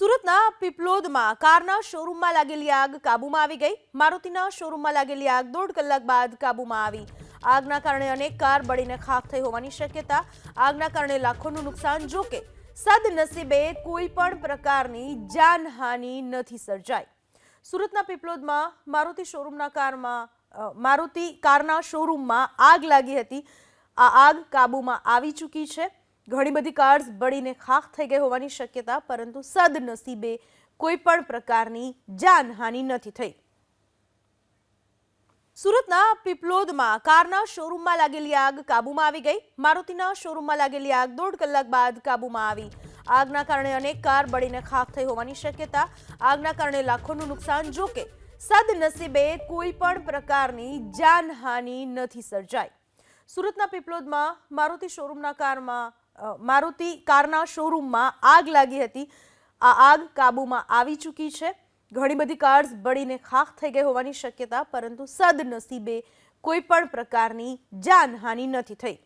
સુરતના પીપલોદમાં કારના શોરૂમમાં લાગેલી આગ કાબૂમાં આવી ગઈ। મારુતિના શોરૂમમાં લાગેલી આગ 1.5 કલાક બાદ કાબૂમાં આવી। આગના કારણે અનેક કાર બળીને ખાખ થઈ હોવાની શક્યતા। આગના કારણે લાખોનું નુકસાન। જોકે સદનસીબે કોઈ પણ પ્રકારની જાનહાનિ નથી સર્જાઈ। સુરતના પીપલોદમાં મારુતિ કારના શોરૂમમાં આગ લાગી હતી। આ આગ કાબૂમાં આવી ચૂકી છે। ઘણી બધી કાર્સ બળીને ખાખ થઈ ગઈ હોવાની શક્યતા, પરંતુ સદનસીબે કોઈ પણ પ્રકારની જાનહાનિ નથી થઈ। સુરતના પીપલોદમાં કારના શોરૂમમાં લાગેલી આગ કાબૂમાં આવી ગઈ। મારુતિના શોરૂમમાં લાગેલી આગ 1.5 કલાક બાદ કાબૂમાં આવી। આગના કારણે અનેક કાર બળીને ખાખ થઈ હોવાની શક્યતા। આગના કારણે લાખોનું નુકસાન। જોકે સદનસીબે કોઈ પણ પ્રકારની જાનહાનિ નથી સર્જાઈ। સુરતના પીપલોદમાં મારુતિ કારના શોરૂમમાં આગ લાગી હતી। આ આગ કાબૂમાં આવી ચૂકી છે। ઘણી બધી કાર્સ બળીને ખાખ થઈ ગઈ હોવાની શક્યતા, પરંતુ સદનસીબે કોઈ પણ પ્રકારની જાનહાનિ નથી થઈ।